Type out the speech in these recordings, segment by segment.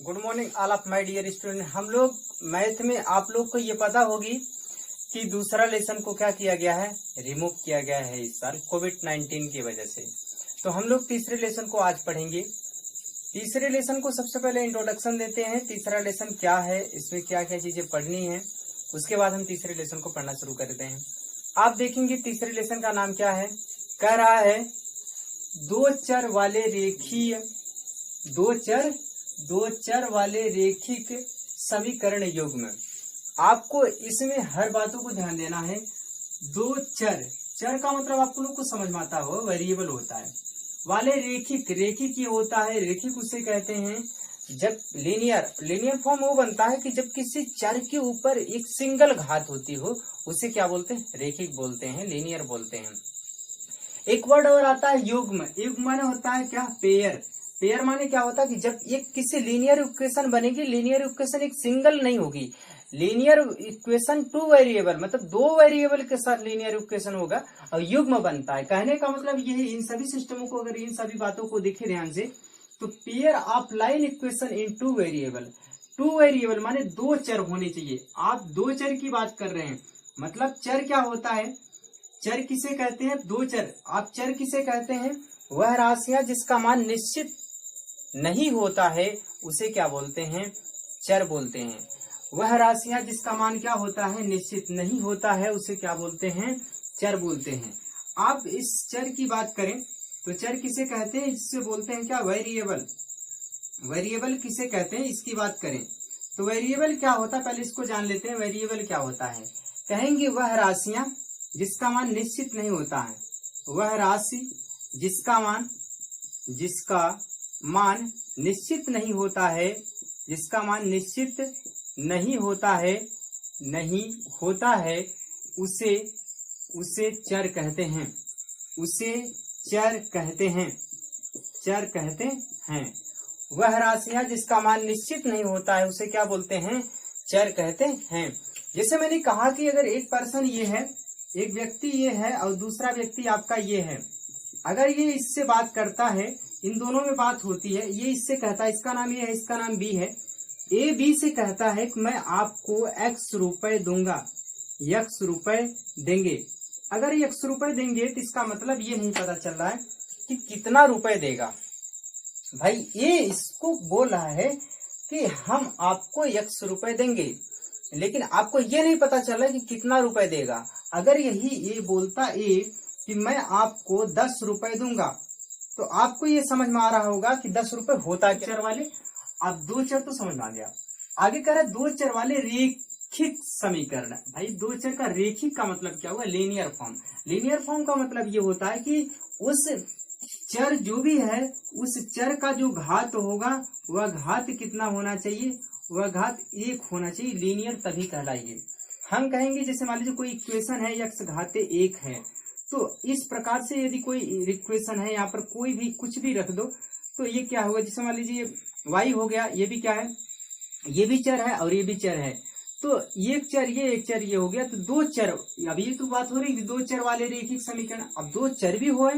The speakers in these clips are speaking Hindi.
Good morning all of my dear student. हम लोग मैथ में आप लोग को ये पता होगी कि दूसरा लेसन को क्या किया गया है, रिमूव किया गया है इस साल कोविड-19 की वजह से। तो हम लोग तीसरे लेसन को आज पढ़ेंगे। तीसरे लेसन को सबसे पहले इंट्रोडक्शन देते हैं, तीसरा लेसन क्या है, इसमें क्या क्या चीजें पढ़नी है, उसके बाद हम तीसरे लेसन को पढ़ना शुरू करते हैं। आप देखेंगे तीसरे लेसन का नाम क्या है, कह रहा है दो चर वाले रेखिक समीकरण युग्म। आपको इसमें हर बातों को ध्यान देना है। दो चर का मतलब आपको लोग को समझ में आता हो, वेरिएबल होता है। वाले रेखिक ये होता है, रेखिक उसे कहते हैं जब लीनियर फॉर्म वो बनता है कि जब किसी चर के ऊपर एक सिंगल घात होती हो, उसे क्या बोलते हैं, रेखिक बोलते हैं, लीनियर बोलते हैं। एक वर्ड और आता है युग्म। युग्म माने होता है क्या, पेयर माने क्या होता है कि जब एक किसी लीनियर इक्वेशन बनेगी, लीनियर इक्वेशन एक सिंगल नहीं होगी, लीनियर इक्वेशन टू वेरिएबल मतलब दो वेरिएबल के साथ लीनियर इक्वेशन होगा और युग्म बनता है। कहने का मतलब ये है, इन सभी सिस्टमों को अगर इन सभी बातों को देखें ध्यान से, तो pair of line equation in two variable माने दो चर होने चाहिए। आप दो चर की बात कर रहे हैं, मतलब चर क्या होता है, चर किसे कहते हैं, दो चर। आप चर किसे कहते हैं, वह राशियां जिसका मान निश्चित नहीं होता है उसे क्या बोलते हैं, चर बोलते हैं। वह राशियां जिसका मान क्या होता है, निश्चित नहीं होता है, उसे क्या बोलते हैं, चर बोलते हैं। आप इस चर की बात करें तो चर किसे कहते हैं, इससे बोलते हैं क्या, वेरिएबल किसे कहते हैं, इसकी बात करें तो वेरिएबल क्या होता है, पहले इसको जान लेते हैं। वेरिएबल क्या होता है, कहेंगे वह राशियां जिसका मान निश्चित नहीं होता है, वह राशि जिसका मान निश्चित नहीं होता है, जिसका मान निश्चित नहीं होता है, उसे चर कहते हैं, चर कहते हैं। वह राशियां जिसका मान निश्चित नहीं होता है उसे क्या बोलते हैं, चर कहते हैं। जैसे मैंने कहा कि अगर एक पर्सन ये है, एक व्यक्ति ये है और दूसरा व्यक्ति आपका ये है, अगर ये इससे बात करता है, इन दोनों में बात होती है, ये इससे कहता है, इसका नाम ये है, इसका नाम बी है, ए बी से कहता है कि मैं आपको x रुपए दूंगा, x रुपए देंगे। अगर x रुपए देंगे तो इसका मतलब ये नहीं पता चल रहा है कि कितना रुपए देगा। भाई ये इसको बोल रहा है कि हम आपको x रुपए देंगे, लेकिन आपको ये नहीं पता चल रहा है कि कितना रुपए देगा। अगर यही ये बोलता ए कि मैं आपको 10 रुपए दूंगा, तो आपको ये समझ में आ रहा होगा कि 10 रुपए होता है चर वाले। आप दो चर तो समझ में आ गया। आगे कह रहा है दो चर वाले रेखिक समीकरण। भाई दो चर का रेखिक का मतलब क्या हुआ, लीनियर फॉर्म का मतलब ये होता है कि उस चर जो भी है, उस चर का जो घात होगा वह घात कितना होना चाहिए, वह घात 1 होना चाहिए, लीनियर तभी कहलाएगी। हम कहेंगे जैसे मान लीजिए कोई इक्वेशन है, x घाते 1 है, तो इस प्रकार से यदि कोई इक्वेशन है, यहाँ पर कोई भी कुछ भी रख दो तो ये क्या होगा, जैसे मान लीजिए y हो गया, ये भी क्या है, ये भी चर है और ये भी चर है, तो ये एक चर ये हो गया, तो दो चर। अब ये तो बात हो रही है दो चर वाले रेखिक समीकरण। अब दो चर भी हो,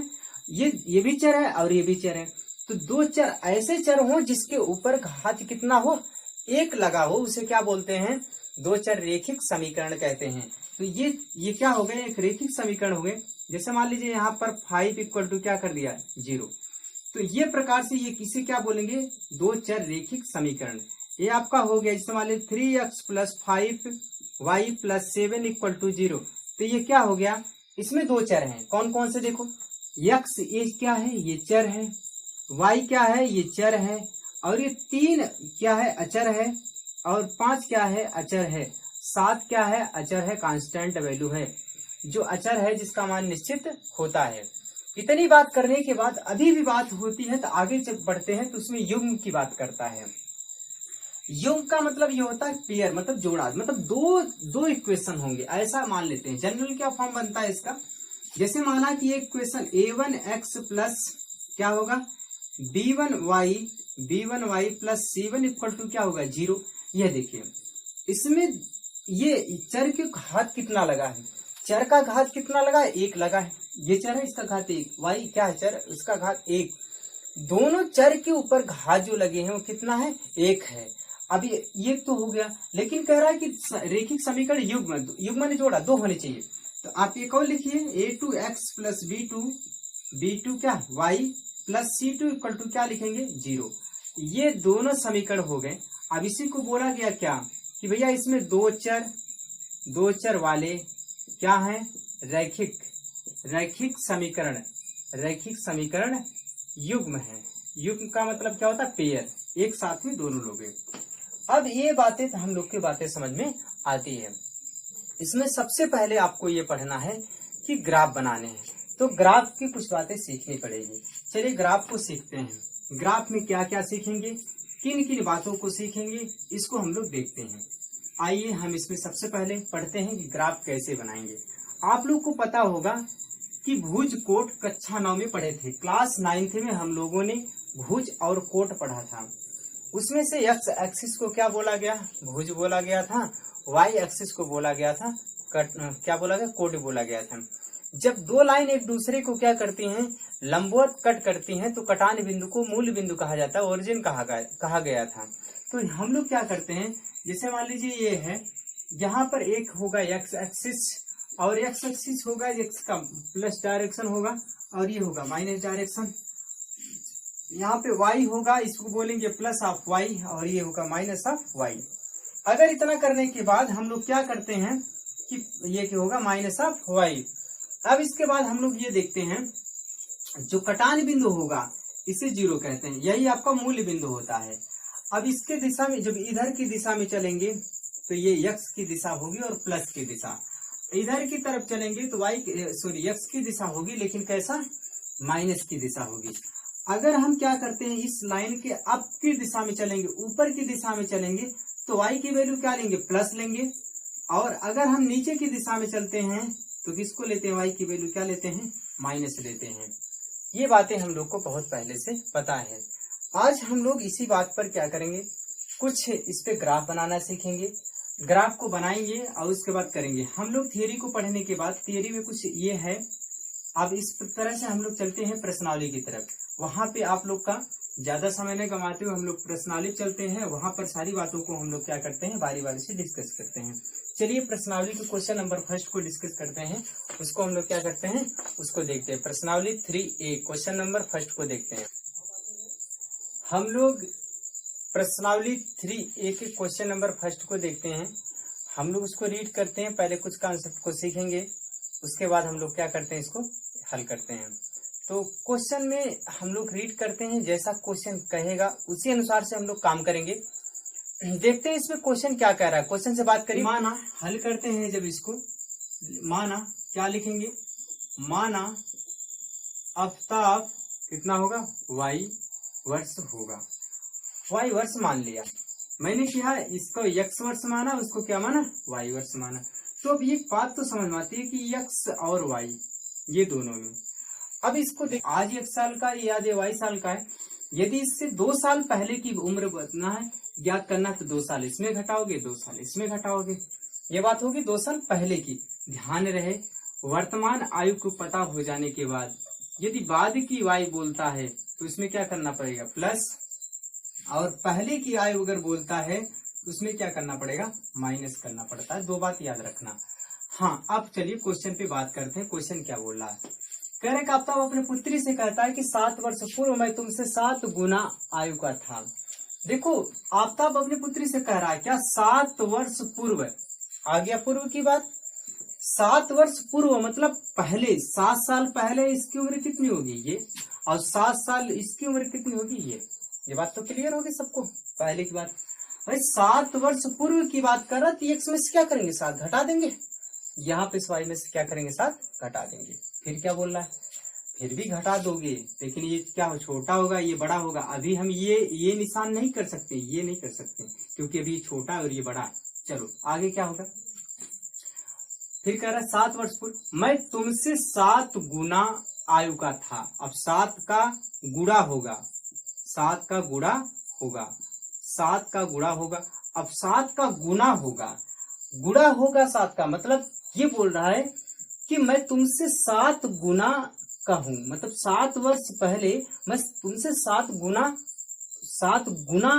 ये भी चर है और ये भी चर है, तो दो चर ऐसे चर हो जिसके ऊपर घात कितना हो, 1 लगा हो, उसे क्या बोलते हैं, दो चर रेखिक समीकरण कहते हैं। तो ये क्या हो गए, एक रेखिक समीकरण हो गए। जैसे मान लीजिए यहाँ पर 5 इक्वल टू क्या कर दिया, 0, तो ये प्रकार से ये किसे क्या बोलेंगे, दो चर रेखिक समीकरण। ये आपका हो गया, जैसे मान लीजिए 3x + 5y + 7 इक्वल टू 0, तो ये क्या हो गया, इसमें दो चर हैं, कौन कौन से देखो, x ये क्या है, ये चर है, y क्या है, ये चर है, और ये 3 क्या है, अचर है, और 5 क्या है, अचर है, 7 क्या है, अचर है, कांस्टेंट वैल्यू है, जो अचर है जिसका मान निश्चित होता है। इतनी बात करने के बाद अभी भी बात होती है, तो आगे जब बढ़ते हैं तो उसमें युग्म की बात करता है। युग्म का मतलब ये होता है पेयर, मतलब जोड़ा, मतलब दो इक्वेशन होंगे, ऐसा मान लेते हैं। जनरल क्या फॉर्म बनता है इसका, जैसे माना कि एक इक्वेशन a1x प्लस क्या होगा, b1y plus c1 equal to क्या होगा, 0। यह देखिए इसमें ये चर के घात कितना लगा है, चर का घात कितना लगा है, 1 लगा है, ये चर है, इसका घात 1, y क्या है चर, इसका घात 1। दोनों चर के ऊपर घात जो लगे हैं वो कितना है, 1 है। अब ये तो हो गया, लेकिन कह रहा है कि रेखिक समीकरण युग्म ने जोड़ा 2 होने चाहिए। तो आप ये कौन लिखिए, a2x प्लस b2 क्या y plus c2 equal to क्या लिखेंगे 0। ये दोनों समीकरण हो गए। अब इसी को बोला गया क्या कि भैया इसमें दो चर वाले क्या है, रैखिक समीकरण युग्म है। युग्म का मतलब क्या होता है, पेयर, एक साथ में दोनों लोग हैं। अब ये बातें तो हम लोग की बातें समझ में आती है। इसमें सबसे पहले आपको ये पढ़ना है कि ग्राफ बनाने हैं, तो ग्राफ की कुछ बातें सीखनी पड़ेगी। चलिए ग्राफ को सीखते हैं। ग्राफ में क्या क्या सीखेंगे, किन किन बातों को सीखेंगे, इसको हम लोग देखते हैं। आइए हम इसमें सबसे पहले पढ़ते हैं कि ग्राफ कैसे बनाएंगे। आप लोग को पता होगा कि भुज कोट कक्षा 9 में पढ़े थे। क्लास 9th में हम लोगों ने भुज और कोट पढ़ा था। उसमें से एक्स एक्सिस को क्या बोला गया, भुज बोला गया था। वाई एक्सिस को बोला गया था क्या बोला गया, कोट बोला गया था। जब दो लाइन एक दूसरे को क्या करती हैं, लंबवत कट करती हैं, तो कटान बिंदु को मूल बिंदु कहा जाता है, ओरिजिन कहा गया था। तो हम लोग क्या करते हैं, जैसे मान लीजिए ये है, यहाँ पर एक होगा एक्स एक्सिस और एक्स एक्सिस होगा, एक्स का प्लस डायरेक्शन होगा और ये होगा माइनस डायरेक्शन। यहाँ पे y होगा, इसको बोलेंगे प्लस ऑफ y और ये होगा माइनस ऑफ y। अगर इतना करने के बाद हम लोग क्या करते हैं कि ये क्या होगा, माइनस ऑफ y। अब इसके बाद हम लोग ये देखते हैं, जो कटान बिंदु होगा इसे 0 कहते हैं, यही आपका मूल बिंदु होता है। अब इसके दिशा में जब इधर की दिशा में चलेंगे तो ये x की दिशा होगी और प्लस की दिशा, इधर की तरफ चलेंगे तो x की दिशा होगी, लेकिन कैसा, माइनस की दिशा होगी। अगर हम क्या करते हैं, इस लाइन के अप की दिशा में चलेंगे, ऊपर की दिशा में चलेंगे, तो y की वैल्यू क्या लेंगे, प्लस लेंगे। और अगर हम नीचे की दिशा में चलते हैं तो किसको लेते हैं, y की वैल्यू क्या लेते हैं, माइनस लेते हैं। ये बातें हम लोग को बहुत पहले से पता है। आज हम लोग इसी बात पर क्या करेंगे, कुछ इस पे ग्राफ बनाना सीखेंगे। ग्राफ को बनाएंगे और उसके बाद करेंगे हम लोग थियरी को पढ़ने के बाद। थियरी में कुछ ये है, अब इस तरह से हम लोग चलते हैं प्रश्नावली की तरफ। वहां पे आप लोग का ज्यादा समय नहीं गंवाते हुए हम लोग प्रश्नावली चलते हैं, वहां पर सारी बातों को हम लोग क्या करते हैं, बारी बारी से डिस्कस करते हैं। चलिए प्रश्नावली के क्वेश्चन नंबर फर्स्ट को डिस्कस करते हैं, उसको हम लोग क्या करते हैं, उसको देखते हैं। प्रश्नावली 3A क्वेश्चन नंबर फर्स्ट को देखते हैं। हम लोग प्रश्नावली 3A के क्वेश्चन नंबर फर्स्ट को देखते हैं। हम लोग उसको रीड करते हैं, पहले कुछ कॉन्सेप्ट को सीखेंगे, उसके बाद हम लोग क्या करते हैं, इसको हल करते हैं। तो क्वेश्चन में हम लोग रीड करते हैं, जैसा क्वेश्चन कहेगा उसी अनुसार से हम लोग काम करेंगे। देखते हैं इसमें क्वेश्चन क्या कह रहा है। क्वेश्चन से बात करिए, माना हल करते हैं जब इसको, माना क्या लिखेंगे, माना आफ्ताब कितना होगा, y वर्ष होगा। y वर्ष मान लिया मैंने, क्या इसको x वर्ष माना, उसको क्या माना, y वर्ष माना। तो अब ये बात तो समझ में आती है कि x और y ये दोनों में। अब इसको देख, आज 1 साल का याद है, y साल का है। यदि इससे 2 साल पहले की उम्र बताना है, याद करना, तो 2 साल इसमें घटाओगे, 2 साल इसमें घटाओगे, ये बात होगी 2 साल पहले की। ध्यान रहे, वर्तमान आयु को पता हो जाने के बाद यदि बाद की आयु बोलता है तो इसमें क्या करना पड़ेगा, प्लस, और पहले की आयु अगर बोलता है तो उसमें क्या करना पड़ेगा, माइनस करना पड़ता है। 2 बात याद रखना। हाँ, अब चलिए क्वेश्चन पे बात करते हैं। क्वेश्चन क्या बोल रहा है, कह रहे आफ्ताब अपने पुत्री से कहता है कि 7 वर्ष पूर्व मैं तुमसे 7 गुना आयु का था। देखो आफ्ताब अपनी पुत्री से कह रहा है क्या, 7 वर्ष पूर्व, आ गया पूर्व की बात। 7 वर्ष पूर्व मतलब पहले, 7 साल पहले इसकी उम्र कितनी होगी ये, और 7 साल इसकी उम्र कितनी होगी ये बात तो क्लियर होगी सबको। पहले की बात भाई 7 वर्ष पूर्व की बात कर रहा, तो x में से क्या करेंगे, 7 घटा देंगे, यहाँ पे y में से क्या करेंगे, 7 घटा देंगे। फिर क्या बोल रहा है, फिर भी घटा दोगे, लेकिन ये क्या हो, छोटा होगा, ये बड़ा होगा। अभी हम ये निशान नहीं कर सकते, ये नहीं कर सकते, क्योंकि अभी छोटा और ये बड़ा है। चलो आगे क्या होगा, फिर कह रहा है 7 वर्ष पूर्व मैं तुमसे 7 गुना आयु का था। अब 7 का गुणा होगा, 7 का गुणा होगा, 7 का गुणा होगा। अब 7 का गुना होगा, गुणा होगा 7 का, मतलब ये बोल रहा है कि मैं तुमसे 7 गुना का हूं, मतलब 7 वर्ष पहले मैं तुमसे 7 गुना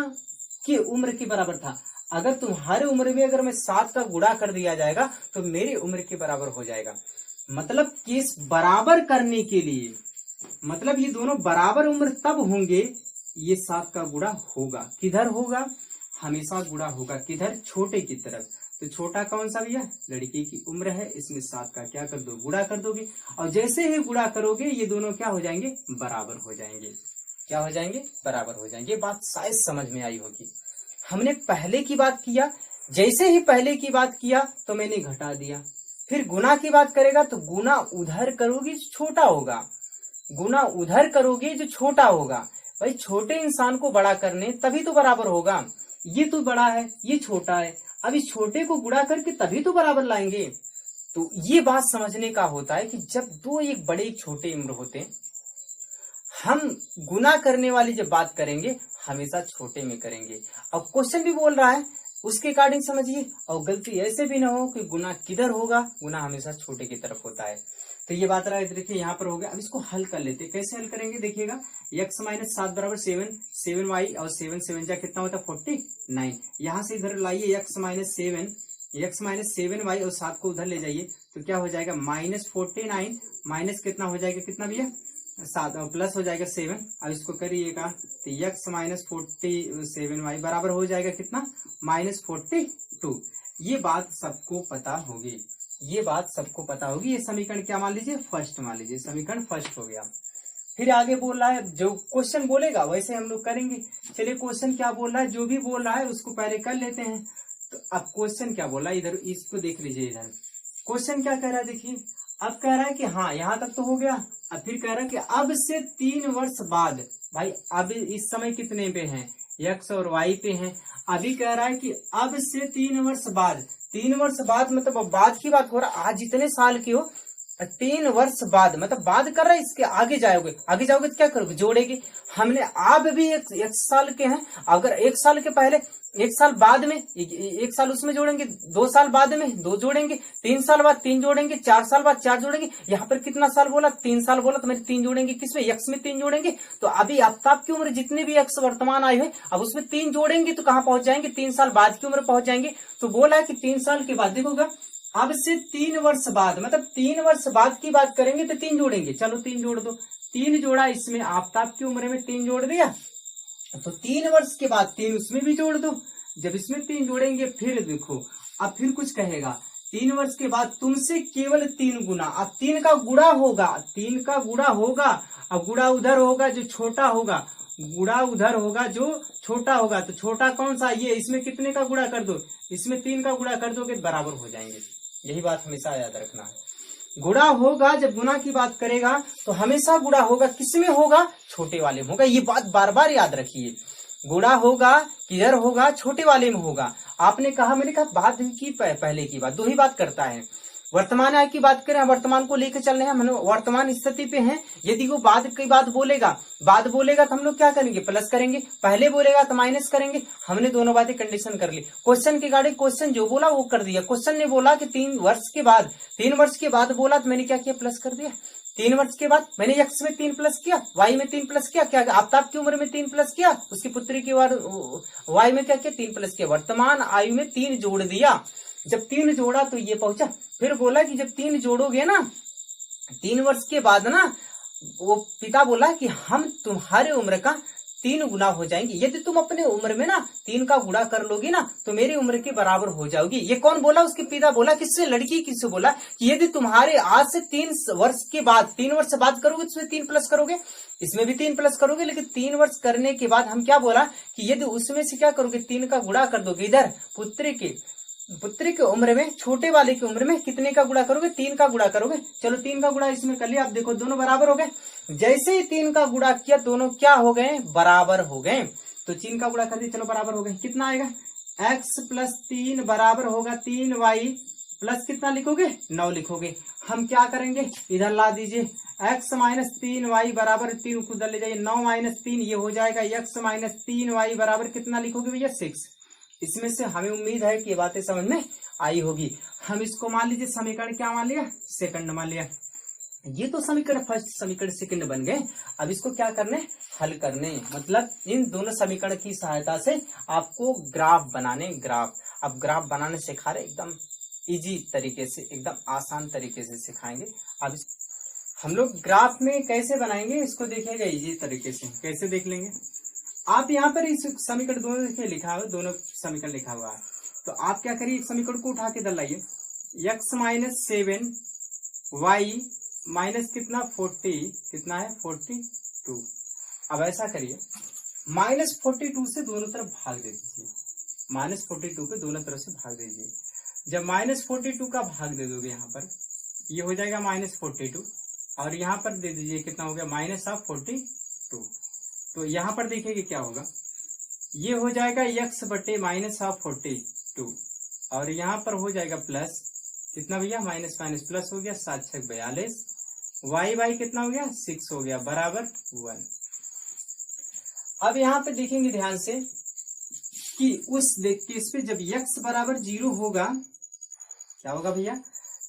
की उम्र के बराबर था। अगर तुम्हारे उम्र में अगर मैं 7 का गुणा कर दिया जाएगा तो मेरी उम्र के बराबर हो जाएगा। मतलब केस बराबर करने के लिए, मतलब ये दोनों बराबर उम्र तब होंगे ये 7 का गुणा होगा। किधर होगा? हमेशा गुणा होगा किधर? छोटे की तरफ। तो छोटा कौन सा भैया? लड़की की उम्र है, इसमें 7 का क्या कर दो? गुणा कर दोगे। और जैसे ही गुणा करोगे ये दोनों क्या हो जाएंगे? बराबर हो जाएंगे। क्या हो जाएंगे? बराबर हो जाएंगे। बात शायद समझ में आई होगी। हमने पहले की बात किया, जैसे ही पहले की बात किया तो मैंने घटा दिया। फिर गुना की बात करेगा तो गुना उधर करोगे जो छोटा होगा, गुना उधर करोगे जो छोटा होगा। भाई छोटे इंसान को बड़ा करने तभी तो बराबर होगा। ये तो बड़ा है, ये छोटा है, अब इस छोटे को गुणा करके तभी तो बराबर लाएंगे। तो ये बात समझने का होता है कि जब दो एक बड़े एक छोटे उम्र होते हैं, हम गुना करने वाली जब बात करेंगे हमेशा छोटे में करेंगे। अब क्वेश्चन भी बोल रहा है उसके अकॉर्डिंग समझिए, और गलती ऐसे भी ना हो कि गुना किधर होगा, गुना हमेशा छोटे की तरफ होता है। तो ये बात रहा है, देखिए यहाँ पर हो गया। अब इसको हल कर लेते, कैसे हल करेंगे देखिएगा। x - 7 बराबर 7y और 7 7 जा कितना होता है? 49। यहाँ से इधर लाइए x - 7y और 7 को उधर ले जाइए तो क्या हो जाएगा? -49 माइनस कितना हो जाएगा? कितना भैया? 7 और प्लस हो जाएगा 7। अब इसको करिएगा तो x - 47y बराबर हो जाएगा कितना? -42। ये बात सबको पता होगी, ये बात सबको पता होगी। ये समीकरण क्या मान लीजिए? फर्स्ट मान लीजिए, समीकरण फर्स्ट हो गया। फिर आगे बोल रहा है, जो क्वेश्चन बोलेगा वैसे हम लोग करेंगे। चलिए क्वेश्चन क्या बोल रहा है, जो भी बोल रहा है उसको पहले कर लेते हैं। तो अब क्वेश्चन क्या बोला इधर, इसको देख लीजिए। इधर क्वेश्चन क्या कह रहा है देखिए। अब कह रहा है कि हाँ यहाँ तक तो हो गया। अब फिर कह रहा है कि अब से 3 वर्ष बाद, भाई अब इस समय कितने पे हैं? x और y पे हैं। अभी कह रहा है कि अब से 3 वर्ष बाद, 3 वर्ष बाद मतलब बाद की बात हो रहा है। आज जितने साल की हो, 3 वर्ष बाद मतलब बाद कर रहा है, इसके आगे जाओगे, आगे जाओगे तो क्या करोगे? जोड़ेगे। हमने आप भी एक साल के हैं, अगर 1 साल के पहले, 1 साल बाद में 1 साल उसमें जोड़ेंगे, 2 साल बाद में 2 जोड़ेंगे, 3 साल बाद 3 जोड़ेंगे, 4 साल बाद 4 जोड़ेंगे। यहाँ पर कितना साल बोला? 3 साल बोला तो मेरे 3 जोड़ेंगे, किसमें? x में 3 जोड़ेंगे। तो अभी आफ्ताब की उम्र जितने भी x वर्तमान आयु है, अब उसमें 3 जोड़ेंगे तो कहाँ पहुंच जाएंगे? 3 साल बाद की उम्र पहुंच जाएंगे। तो बोला है कि 3 साल के बाद देखोगा, अब से 3 वर्ष बाद मतलब 3 वर्ष बाद की बात करेंगे तो 3 जोड़ेंगे। चलो 3 जोड़ दो, 3 जोड़ा इसमें, आफ्ताब की उम्र में 3 जोड़ दिया, तो 3 वर्ष के बाद 3 उसमें भी जोड़ दो। जब इसमें 3 जोड़ेंगे फिर देखो, अब फिर कुछ कहेगा, 3 वर्ष के बाद तुमसे केवल 3 गुना। अब 3 का गुणा होगा, 3 का गुणा होगा। अब गुणा उधर होगा जो छोटा होगा, गुणा उधर होगा जो छोटा होगा। तो छोटा कौन सा? ये। इसमें कितने का गुणा कर दो? इसमें 3 का गुणा कर दोगे बराबर हो जाएंगे। यही बात हमेशा याद रखना है। गुणा होगा, जब गुणा की बात करेगा तो हमेशा गुणा होगा किसमें होगा? छोटे वाले में होगा। ये बात बार बार याद रखिए। गुणा होगा किधर होगा? छोटे वाले में होगा। आपने कहा, मैंने कहा बाद की पहले की बात, दो ही बात करता है। वर्तमान आय की बात करें, वर्तमान को लेकर चल रहे हैं, हम वर्तमान स्थिति पे हैं। यदि वो बाद की बात बोलेगा, बाद बोलेगा तो हम लोग क्या करेंगे? प्लस करेंगे। पहले बोलेगा तो माइनस करेंगे। हमने दोनों बातें कंडीशन कर ली। क्वेश्चन के गाड़ी क्वेश्चन जो बोला वो कर दिया। क्वेश्चन ने बोला कि 3 वर्ष के बाद, 3 वर्ष के बाद बोला तो मैंने क्या किया? प्लस कर दिया। 3 वर्ष के बाद मैंने x में 3 प्लस किया, y में 3 प्लस किया। क्या आफ्ताब की उम्र में 3 प्लस किया, उसकी पुत्री की y में क्या किया? 3 प्लस किया। वर्तमान आयु में 3 जोड़ दिया। जब 3 जोड़ा तो ये पहुंचा। फिर बोला कि जब 3 जोड़ोगे ना 3 वर्ष के बाद ना, वो पिता बोला कि हम तुम्हारे उम्र का 3 गुना हो जाएंगे। यदि तुम अपने उम्र में ना 3 का गुणा कर लोगी ना तो मेरी उम्र के बराबर हो जाओगी। ये कौन बोला? उसके पिता बोला। किससे? लड़की किससे बोला? कि यदि तुम्हारे आज से 3 वर्ष के बाद, 3 वर्ष बाद करोगे तो इसमें 3 प्लस करोगे, इसमें भी 3 प्लस करोगे। लेकिन 3 वर्ष करने के बाद हम क्या बोला कि यदि उसमें से क्या करोगे? 3 का गुणा कर दोगे। इधर पुत्री के उम्र में, छोटे वाले की उम्र में कितने का गुणा करोगे? 3 का गुणा करोगे। चलो 3 का गुणा इसमें कर लिया। अब देखो दोनों बराबर हो गए। जैसे ही 3 का गुणा किया दोनों क्या हो गए? बराबर हो गए। तो 3 का गुणा कर दिया, चलो बराबर हो गए। कितना आएगा? x + 3 बराबर होगा 3y प्लस कितना लिखोगे? 9 लिखोगे। हम क्या करेंगे? इधर ला दीजिए। x - 3y बराबर 3 को उधर ले जाइए। 9 - 3 ये हो जाएगा। x - 3y बराबर कितना लिखोगे भैया? 6। इसमें से हमें उम्मीद है कि ये बातें समझ में आई होगी। हम इसको मान लीजिए समीकरण क्या मान लिया? सेकंड मान लिया। ये तो समीकरण फर्स्ट, समीकरण सेकंड बन गए। अब इसको क्या करने, हल करने, मतलब इन दोनों समीकरण की सहायता से आपको ग्राफ बनाने, ग्राफ। अब ग्राफ बनाने सिखा रहे, एकदम इजी तरीके से, एकदम आसान तरीके से सिखाएंगे। अब हम लोग ग्राफ में कैसे बनाएंगे इसको देखिएगा इजी तरीके से। कैसे देख लेंगे, आप यहाँ पर इस समीकरण दोनों देखिए लिखा हुआ, दोनों समीकरण लिखा हुआ है। तो आप क्या करिए, एक समीकरण को उठा के इधर लाइए, x माइनस 7 y माइनस कितना 40, कितना है 42। अब ऐसा करिए, माइनस 42 से दोनों तरफ भाग दे दीजिए, माइनस 42 पे दोनों तरफ से भाग दे दीजिए। जब माइनस 42 का भाग दे दोगे यहाँ पर, ये हो जाएगा माइनस 42, और यहाँ पर दे दीजिए कितना हो गया माइनस ऑफ 42। तो यहाँ पर देखिए क्या होगा, ये हो जाएगा x बटे माइनस ऑफ 42, और यहाँ पर हो जाएगा प्लस कितना भैया, माइनस माइनस प्लस हो गया, 7 6 42, y बाई कितना हो गया 6 हो गया, बराबर 1। अब यहाँ पे देखेंगे ध्यान से कि उस केस पे जब x बराबर 0 होगा, क्या होगा भैया,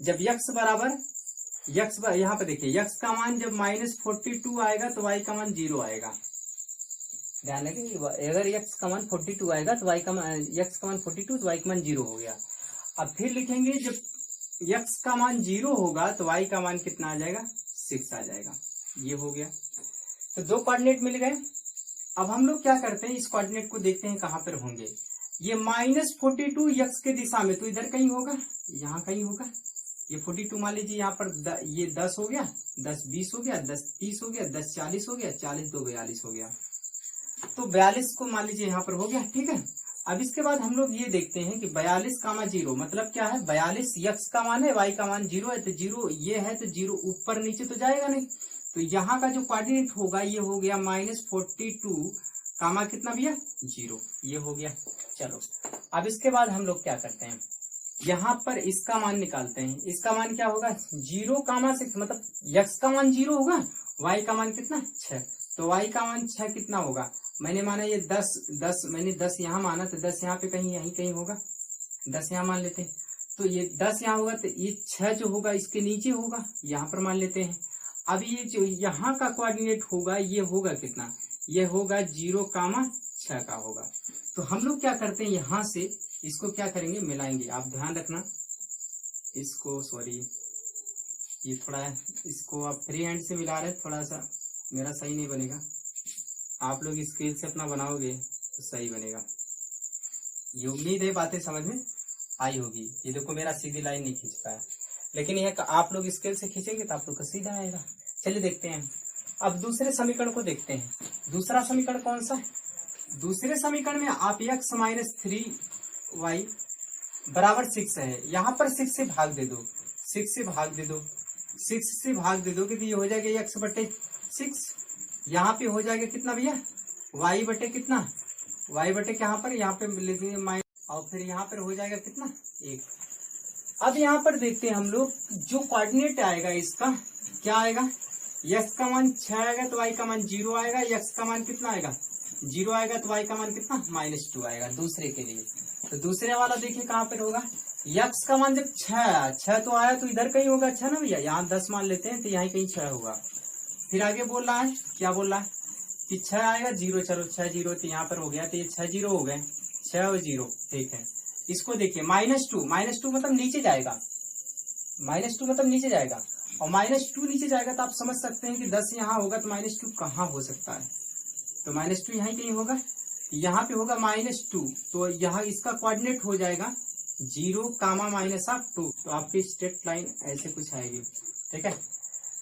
जब x बराबर यहाँ पे देखिए x का मान जब माइनस 42 आएगा तो y का मान 0 आएगा। ध्यान रखें, अगर x का मान 42 आएगा तो y का मान, x का मान 42 तो y का मान 0 हो गया। अब फिर लिखेंगे जब x का मान 0 होगा तो y का मान कितना आ जाएगा 6 आ जाएगा। ये हो गया, तो दो कोऑर्डिनेट मिल गए। अब हम लोग क्या करते हैं, इस कोऑर्डिनेट को देखते हैं कहाँ पर होंगे। ये माइनस 42 x के दिशा में, तो इधर कहीं होगा, यहाँ कहीं होगा। ये 42 मान लीजिए यहाँ पर ये 10 हो गया, 10 20 हो गया, 10 30 हो गया, 10 40 हो गया, 40 2 42 हो गया, तो 42 को मान लीजिए यहाँ पर हो गया, ठीक है। अब इसके बाद हम लोग ये देखते हैं कि 42 कामा 0 मतलब क्या है, 42 x का मान है, y का मान 0 है, तो 0 ये है तो 0 ऊपर नीचे तो जाएगा नहीं। तो यहाँ का जो कोऑर्डिनेट होगा ये हो गया माइनस 42 कामा कितना भैया 0, ये हो गया। चलो अब इसके बाद हम लोग क्या करते हैं, यहाँ पर इसका मान निकालते हैं। इसका मान क्या होगा 0 कामा 6, मतलब x का मान 0 होगा, y का मान कितना 6, तो y का मान 6 कितना होगा, मैंने माना ये 10 मैंने 10 यहाँ माना, तो 10 यहाँ पे कहीं यहीं कहीं होगा, 10 यहाँ मान लेते हैं। तो ये 10 यहाँ होगा, तो ये 6 जो होगा इसके नीचे होगा, यहाँ पर मान लेते हैं। अब ये जो यहाँ का कोऑर्डिनेट होगा ये होगा कितना, ये होगा 0 कामा 6 का होगा। तो हम लोग क्या करते हैं, यहाँ से इसको क्या करेंगे मिलाएंगे। आप ध्यान रखना इसको, सॉरी ये थोड़ा इसको आप फ्री हैंड से मिला रहे, थोड़ा सा मेरा सही नहीं बनेगा, आप लोग स्केल से अपना बनाओगे तो सही बनेगा। ये उम्मीद है बातें समझ में आई होगी। ये देखो मेरा सीधी लाइन नहीं खींच पाया, लेकिन यह आप लोग स्केल से खींचेंगे तो आप लोग का सीधा आएगा। चलिए देखते हैं, अब दूसरे समीकरण को देखते हैं। दूसरा समीकरण कौन सा है, दूसरे समीकरण में आप x माइनस 3y बराबर 6 है, यहाँ पर 6 से भाग दे दो, 6 से भाग दे दो, 6 से भाग दे दो, कि ये हो जाएगा x बटे 6, यहाँ पे हो जाएगा कितना भैया y बटे कितना, y बटे यहाँ पर, यहाँ पे लिख देंगे माइनस, और फिर यहाँ पर हो जाएगा कितना 1। अब यहाँ पर देखते हैं हम लोग, जो कोऑर्डिनेट आएगा इसका क्या आएगा, x का मान 6 आएगा तो y का मान 0 आएगा, x का मान कितना आएगा 0 आएगा, तो y का मान कितना -2 आएगा दूसरे के लिए। तो दूसरे वाला देखिए कहाँ पर होगा, x का मान जब 6 तो आया तो इधर कहीं होगा 6 ना भैया, यहाँ 10 मान लेते हैं तो यहाँ कहीं 6 होगा। फिर आगे बोल रहा है, क्या बोल रहा है कि 6 आएगा 0, चलो 6 0 तो यहाँ पर हो गया, तो ये 6 0 हो गए, 6 और 0, ठीक है। इसको देखिए -2 मतलब नीचे जाएगा, -2 मतलब नीचे जाएगा, और -2 नीचे जाएगा तो आप समझ सकते हैं कि 10 यहाँ होगा तो -2 कहाँ हो सकता है, तो -2 यहाँ कहीं होगा, यहाँ पे होगा -2, तो यहाँ इसका कोऑर्डिनेट हो जाएगा 0 कामा -2, तो आपकी स्ट्रेट लाइन ऐसे कुछ आएगी, ठीक है।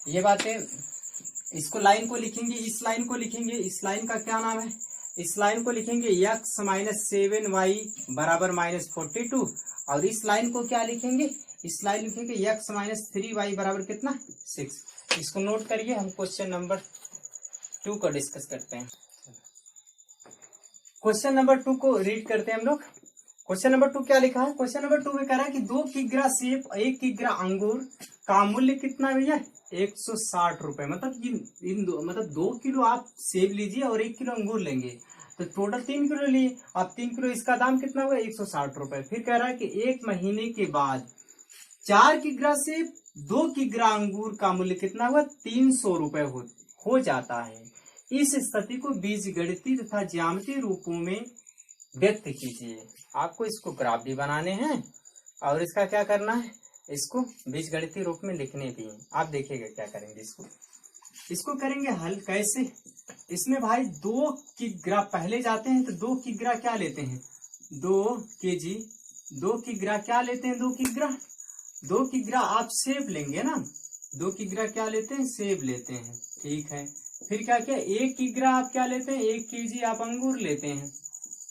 ये बातें, इसको लाइन को लिखेंगे, इस लाइन को लिखेंगे, इस लाइन का क्या नाम है, इस लाइन को लिखेंगे x माइनस 7y बराबर -42, और इस लाइन को क्या लिखेंगे, इस लाइन लिखेंगे x माइनस 3y बराबर कितना 6। इसको नोट करिए, हम क्वेश्चन नंबर 2 को डिस्कस करते हैं। क्वेश्चन नंबर 2 को रीड करते हैं हम लोग। क्वेश्चन नंबर 2 क्या लिखा है, क्वेश्चन नंबर 2 में कह रहा है कि 2 किग्रा सेब, 1 किग्रा अंगूर का मूल्य कितना भैया 160 रुपए। मतलब 2 किलो आप सेब लीजिए और 1 किलो अंगूर लेंगे, तो टोटल 3 किलो लिए आप, 3 किलो, इसका दाम कितना हुआ 160 रुपए। फिर कह रहा है कि 1 महीने के बाद 4 किग्रा सेब 2 किग्रा अंगूर का मूल्य कितना हुआ, 300 रुपए हो जाता है। इस स्थिति को बीजगणितीय तथा ज्यामितीय रूपों में व्यक्त कीजिए। आपको इसको ग्राफ भी बनाने हैं और इसका क्या करना है, इसको बीजगणितीय रूप में लिखने भी हैं। आप देखिएगा क्या करेंगे, इसको करेंगे हल कैसे। इसमें भाई 2 किग्रा पहले जाते हैं तो 2 किग्रा क्या लेते हैं, 2 केजी, 2 किग्रा क्या लेते हैं, 2 किग्रा आप सेब लेंगे ना, 2 किग्रा क्या लेते हैं, सेब लेते हैं, ठीक है। फिर क्या क्या 1 किग्रा आप क्या लेते हैं, 1 केजी आप अंगूर लेते हैं,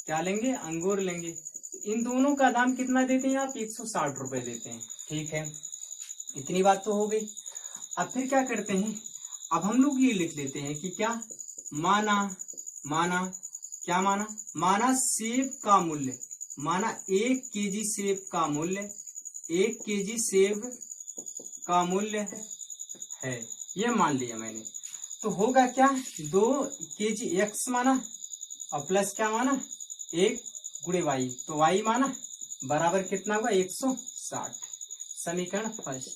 क्या लेंगे, अंगूर लेंगे। इन दोनों का दाम कितना देते हैं आप, 160 रुपए देते हैं, ठीक है। इतनी बात तो हो गई। अब फिर क्या करते हैं, अब हम लोग ये लिख लेते हैं कि क्या माना सेब का मूल्य, माना 1 केजी सेब का मूल्य, 1 केजी सेब का मूल्य है, ये मान लिया मैंने। तो होगा क्या, 2 केजी एक्स माना और प्लस क्या माना 1 गुणे वाई, तो वाई माना बराबर कितना होगा 160। समीकरण फर्स्ट।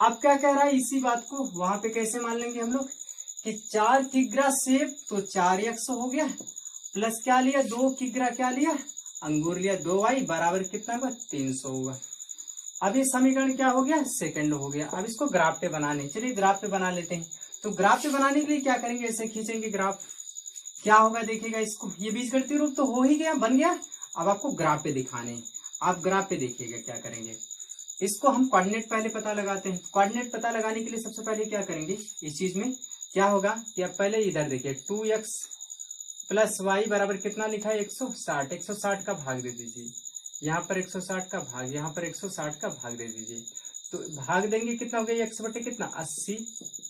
अब क्या कह रहा है, इसी बात को वहां पे कैसे मान लेंगे हम लोग कि 4 किग्रा सेब तो 4x हो गया, प्लस क्या लिया 2 किग्रा क्या लिया अंगूर लिया, 2y बराबर कितना होगा 300 होगा। अब ये समीकरण क्या हो गया, सेकंड हो गया। अब इसको ग्राफ पे बनाने, चलिए ग्राफ पे बना लेते हैं। तो ग्राफ पे बनाने के लिए क्या करेंगे, ऐसे खींचेंगे ग्राफ, क्या होगा देखिएगा इसको, ये बीजगणितीय रूप तो हो ही गया, बन गया। अब आपको ग्राफ पे दिखाने हैं, आप ग्राफ पे देखिएगा क्या करेंगे। इसको हम कोऑर्डिनेट पहले पता लगाते हैं। कोऑर्डिनेट पता लगाने के लिए सबसे पहले क्या करेंगे, इस चीज में क्या होगा कि अब पहले इधर देखिए 2x प्लस वाई बराबर कितना लिखा है 160, 160 का भाग दे दीजिए, यहाँ पर 160 का भाग, यहाँ पर 160 का भाग दे दीजिए। तो भाग देंगे कितना हो गया, x बटे कितना 80,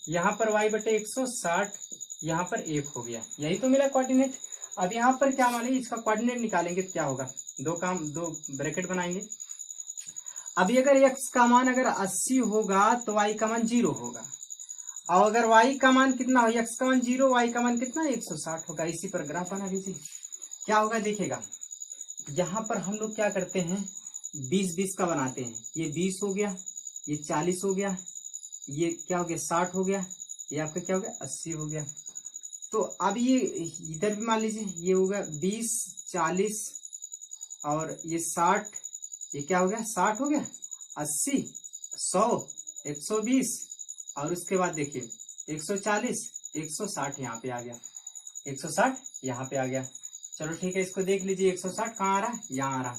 यहाँ पर y बटे 160, यहाँ पर 1 हो गया, यही तो मिला कोऑर्डिनेट। अब यहाँ पर क्या मानेंगे, इसका कोऑर्डिनेट निकालेंगे तो क्या होगा, दो ब्रैकेट बनाएंगे। अभी अगर x का मान अगर 80 होगा तो y का मान 0 होगा, और अगर y का मान कितना हो, x का मान 0, y का मान कितना 160 होगा। इसी पर ग्राफ बना लीजिए, क्या होगा देखिएगा। यहाँ पर हम लोग क्या करते हैं 20-20 का बनाते हैं, ये 20 हो गया, ये 40 हो गया, ये क्या हो गया 60 हो गया, ये आपका क्या हो गया 80 हो गया। तो अब ये इधर भी मान लीजिए, ये होगा 20, 40 और ये 60, ये क्या हो गया 60 हो गया, 80, 100, 120 और उसके बाद देखिए 140, 160 यहाँ पे आ गया, 160 यहाँ पे आ गया। चलो ठीक है, इसको देख लीजिए 160 कहाँ आ रहा है, यहाँ आ रहा है।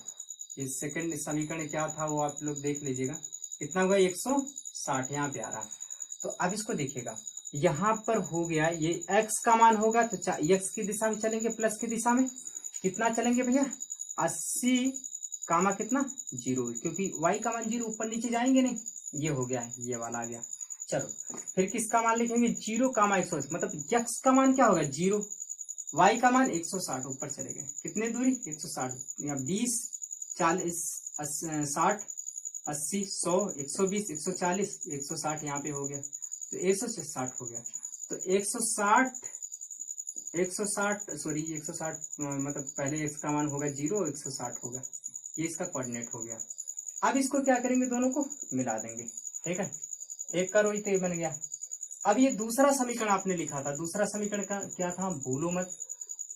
इस सेकंड समीकरण क्या था वो आप लोग देख लीजिएगा, कितना हुआ 160 यहाँ पे आ रहा है। तो अब इसको देखिएगा, यहाँ पर हो गया ये x का मान होगा तो x की दिशा में चलेंगे, प्लस की दिशा में कितना चलेंगे भैया 80 कामा कितना 0, क्योंकि y का मान 0, ऊपर नीचे जाएंगे नहीं, ये हो गया, ये वाला आ गया। चलो फिर किसका मान लिखेंगे 0 कामा 180, मतलब x का मान क्या होगा 0, y का मान 160, ऊपर चले गए कितने दूरी 160, यहाँ 20, 40, 60, 80, 100, 120, 140, 160 यहाँ पे हो गया, तो 160 हो गया। तो 160 मतलब पहले x का मान होगा 0, 160 होगा, ये इसका कोऑर्डिनेट हो गया। अब इसको क्या करेंगे, दोनों को मिला देंगे, ठीक है, एक करो ही तो बन गया। अब ये दूसरा समीकरण आपने लिखा था, दूसरा समीकरण का क्या था भूलो मत,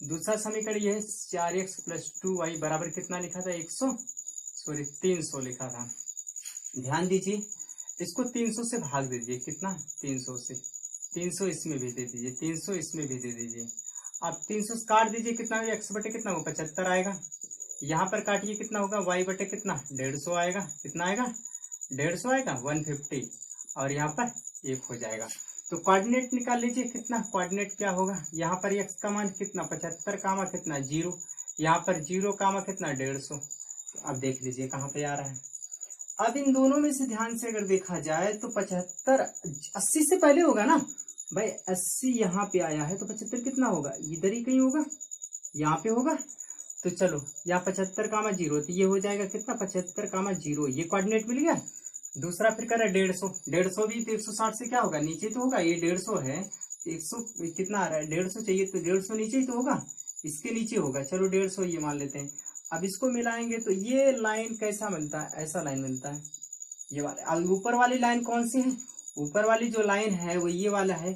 दूसरा समीकरण ये 4x प्लस 2y बराबर कितना लिखा था 300 लिखा था। ध्यान दीजिए, इसको 300 से भाग दीजिए, कितना 300 से, 300 इसमें भी दे दीजिए, 300 इसमें भी दे दीजिए। अब 300 काट दीजिए, कितना होगा x बटे कितना होगा 75 आएगा, यहाँ पर काटिए कितना होगा y बटे कितना 150 आएगा, कितना आएगा 150 आएगा 150, और यहाँ पर 1 हो जाएगा। तो कोऑर्डिनेट निकाल लीजिए, कितना कोऑर्डिनेट क्या होगा, यहाँ पर x का मान कितना 75 कामा कितना 0, यहाँ पर 0 कामा कितना 150। तो अब देख लीजिए कहाँ पे आ रहा है। अब इन दोनों में से ध्यान से अगर देखा जाए तो 75 80 से पहले होगा ना भाई, 80 यहाँ पे आया है तो 75 कितना होगा, इधर ही कहीं होगा, यहाँ पे होगा। तो चलो यहाँ 75 कामा 0, तो ये हो जाएगा कितना 75 कामा 0, ये कोऑर्डिनेट मिल गया। दूसरा फिर कर 150 भी तो 160 से क्या होगा नीचे तो होगा, ये 150 है, 100 कितना आ रहा है 150 चाहिए, तो 150 नीचे ही तो होगा, इसके नीचे होगा, चलो 150 ये मान लेते हैं। अब इसको मिलाएंगे तो ये लाइन कैसा मिलता है, ऐसा लाइन मिलता है, ये वाला। अब ऊपर वाली लाइन कौन सी है? ऊपर वाली जो लाइन है वो ये वाला है,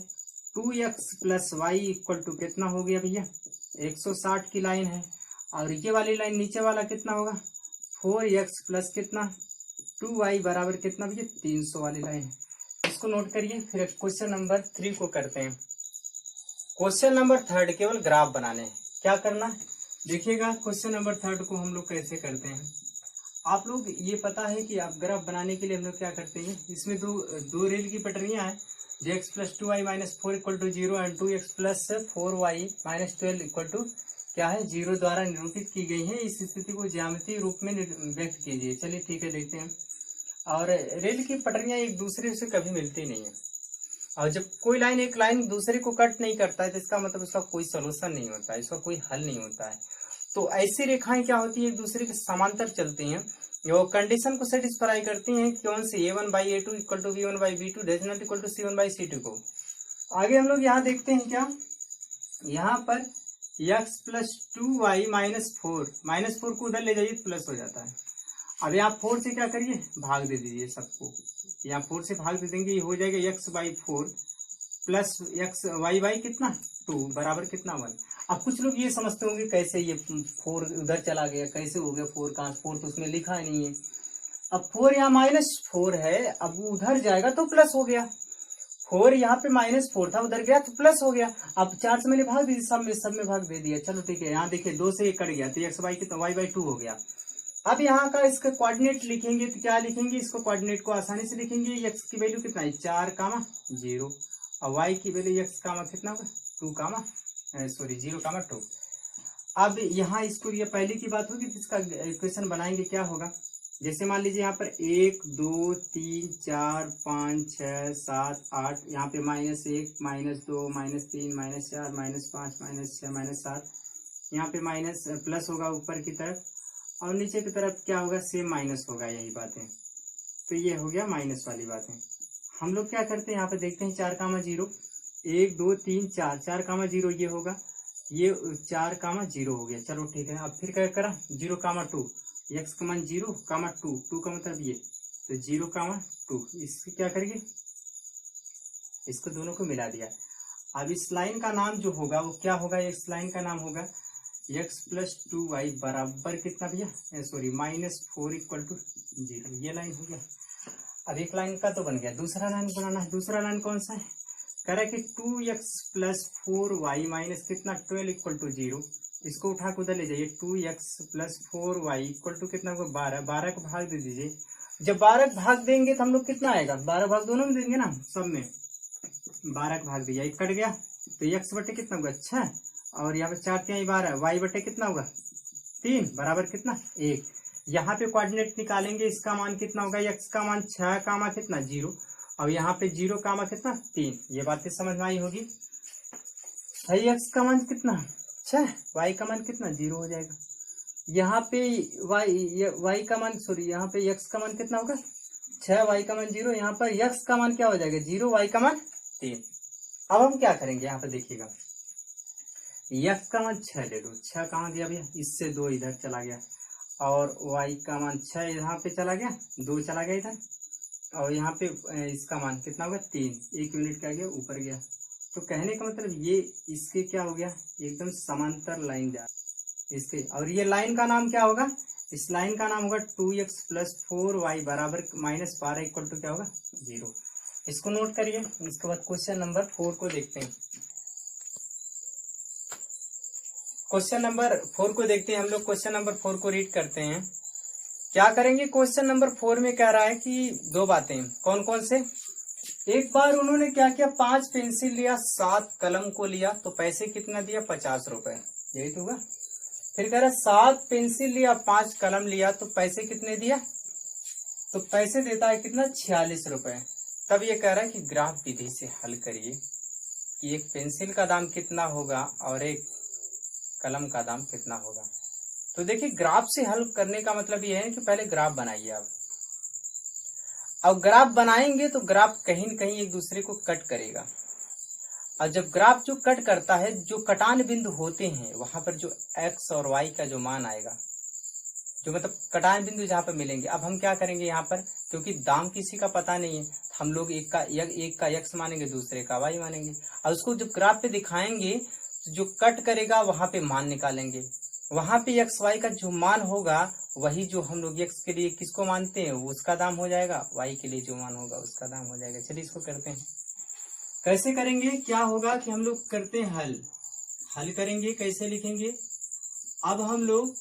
2x plus Y equal to कितना हो गया भैया, 160 की लाइन है। और ये वाली लाइन नीचे वाला कितना होगा, 4x प्लस कितना 2y बराबर कितना भैया, 300 वाली लाइन है। इसको नोट करिए। फिर क्वेश्चन नंबर 3 को करते हैं। क्वेश्चन नंबर 3 केवल ग्राफ बनाने हैं। क्या करना है देखिएगा, क्वेश्चन नंबर 3 को हम लोग कैसे करते हैं। आप लोग ये पता है कि आप ग्राफ बनाने के लिए हम लोग क्या करते हैं, इसमें दो रेल की पटरियां हैं, x plus 2y minus 4 equal to 0 and 2x plus 4y minus 12 equal to क्या है 0 द्वारा निरूपित की गई है। इस स्थिति को ज्यामितीय रूप में व्यक्त कीजिए। चलिए ठीक है, देखते हैं। और रेल की पटरियां एक दूसरे से कभी मिलती नहीं है, और जब कोई लाइन एक लाइन दूसरे को कट नहीं करता है तो इसका मतलब उसका कोई सोल्यूशन नहीं होता है, इसका कोई हल नहीं होता है। तो ऐसी रेखाएं क्या होती है, एक दूसरे के समांतर चलती हैं, वो कंडीशन को सेटिस्फाई करती हैं। कौन सी, a1/a2 equal to b1/b2 does not equal to c1/c2 को। आगे हम लोग यहाँ देखते हैं क्या, यहाँ पर x प्लस 2y माइनस 4 को उधर ले जाइए तो प्लस हो जाता है। अब यहाँ 4 से क्या करिए, भाग दे दीजिए सबको, यहाँ 4 से भाग दे देंगे, ये हो जाएगा x/4 प्लस y कितना 2 बराबर कितना 1। अब कुछ लोग ये समझते होंगे कैसे ये 4 उधर चला गया, कैसे हो गया 4 का, 4 तो उसमें लिखा ही नहीं है। अब 4 यहाँ -4 है, अब वो उधर जाएगा तो प्लस हो गया। 4 यहाँ पे -4 था, उधर गया तो प्लस हो गया। अब 4 से मैंने भाग दी, सब में भाग दे दिया। चलो ठीक है, यहाँ देखिए 2 से 1 कट गया तो x कितना y/2 हो गया। अब यहाँ का इसका कोऑर्डिनेट लिखेंगे तो क्या लिखेंगे, इसको कोऑर्डिनेट को आसानी से लिखेंगे। x की वैल्यू कितना है 4, और y की वैल्यू x कितना होगा 0, 2। अब यहाँ इसको, ये पहले की बात होगी, इसका इक्वेशन बनाएंगे क्या होगा। जैसे मान लीजिए यहाँ पर 1 2 3 4 5 6 7 8, यहाँ पे -1 -2 -3 -4 -5 -6 -7, यहाँ पे माइनस प्लस होगा ऊपर की तरफ, और नीचे की तरफ क्या होगा, सेम माइनस होगा। यही बातें, तो ये हो गया माइनस वाली बातें। हम लोग क्या करते हैं, यहाँ पे देखते हैं 4, 1 2 3 4, 4, 0 ये होगा, ये 4, 0 हो गया। चलो ठीक है, अब फिर क्या करा 0, 2, x का मान 0, 2 का मतलब ये, तो 0, 2, इसको क्या करेंगे, इसको दोनों को मिला दिया। अब इस लाइन का नाम जो होगा वो क्या होगा, इस लाइन का नाम होगा x प्लस 2y बराबर कितना भैया, -4 इक्वल टू 0। ये लाइन हो गया। अब एक लाइन का तो बन गया, दूसरा लाइन बनाना है। दूसरा लाइन कौन सा है, कह रहा है कि 2x प्लस 4y माइनस कितना 12 इक्वल टू 0। इसको उठा के उधर ले जाइए, 2x plus 4y equal to कितना होगा 12 को भाग दे दीजिए। जब 12 को भाग देंगे तो हम लोग कितना आएगा, 12 भाग दोनों में देंगे ना, सब में 12 को भाग दिया, एक कट गया तो x बटे कितना होगा 6, और यहाँ पे 4 3 12, y बटे कितना होगा 3 बराबर कितना 1। यहाँ पे कोऑर्डिनेट निकालेंगे, इसका मान कितना होगा, x का मान 6 कामा कितना 0, और यहाँ पे 0 कामा कितना 3। ये बातें समझ में आई होगी भाई। x का मान कितना 6, y का मान कितना 0 हो जाएगा। यहाँ पे y का मान यहाँ पे x का मान कितना होगा 6, y का मान 0, यहाँ पर x का मान क्या हो जाएगा 0, y का मान 3। अब हम क्या करेंगे, यहाँ पे देखिएगा, x का मान 6 ले लो, 6 कहाँ गया भैया, इससे 2 इधर चला गया, और y का मान 6 यहाँ पे चला गया, 2 चला गया इधर, और यहाँ पे इसका मान कितना होगा 3, 1 यूनिट का गया ऊपर गया। तो कहने का मतलब ये इसके क्या हो गया, एकदम समांतर लाइन जा इसके। और ये लाइन का नाम क्या होगा, इस लाइन का नाम होगा 2x प्लस 4y बराबर -12 इक्वल टू क्या होगा 0। इसको नोट करिए। इसके बाद क्वेश्चन नंबर 4 को देखते हैं। क्वेश्चन नंबर 4 को देखते हैं हम लोग। क्वेश्चन नंबर 4 को रीड करते हैं। क्या करेंगे, क्वेश्चन नंबर 4 में कह रहा है कि 2 बातें, कौन कौन से। एक बार उन्होंने क्या किया, 5 पेंसिल लिया, 7 कलम को लिया, तो पैसे कितना दिया 50 रुपए, यही तो होगा। फिर कह रहा 7 पेंसिल लिया, 5 कलम लिया, तो पैसे कितने दिया, तो पैसे देता है कितना 46 रुपए। तब ये कह रहा है कि ग्राफ विधि से हल करिए कि एक पेंसिल का दाम कितना होगा और एक कलम का दाम कितना होगा। तो देखिए, ग्राफ से हल करने का मतलब ये है कि पहले ग्राफ बनाइए आप। अब ग्राफ बनाएंगे तो ग्राफ कहीं न कहीं एक दूसरे को कट करेगा, और जब ग्राफ जो कट करता है, जो कटान बिंदु होते हैं वहां पर जो x और y का जो मान आएगा, जो मतलब कटान बिंदु जहाँ पर मिलेंगे। अब हम क्या करेंगे यहाँ पर, क्योंकि दाम किसी का पता नहीं है, हम लोग एक का x मानेंगे, दूसरे का y मानेंगे, और उसको जब ग्राफ पे दिखाएंगे तो जो कट करेगा वहां पे मान निकालेंगे। वहां पे x y का जो मान होगा वही जो हम लोग x के लिए किसको मानते हैं उसका दाम हो जाएगा, y के लिए जो मान होगा उसका दाम हो जाएगा। चलिए इसको करते हैं। कैसे करेंगे, क्या होगा कि हम लोग करते हैं हल करेंगे। कैसे लिखेंगे, अब हम लोग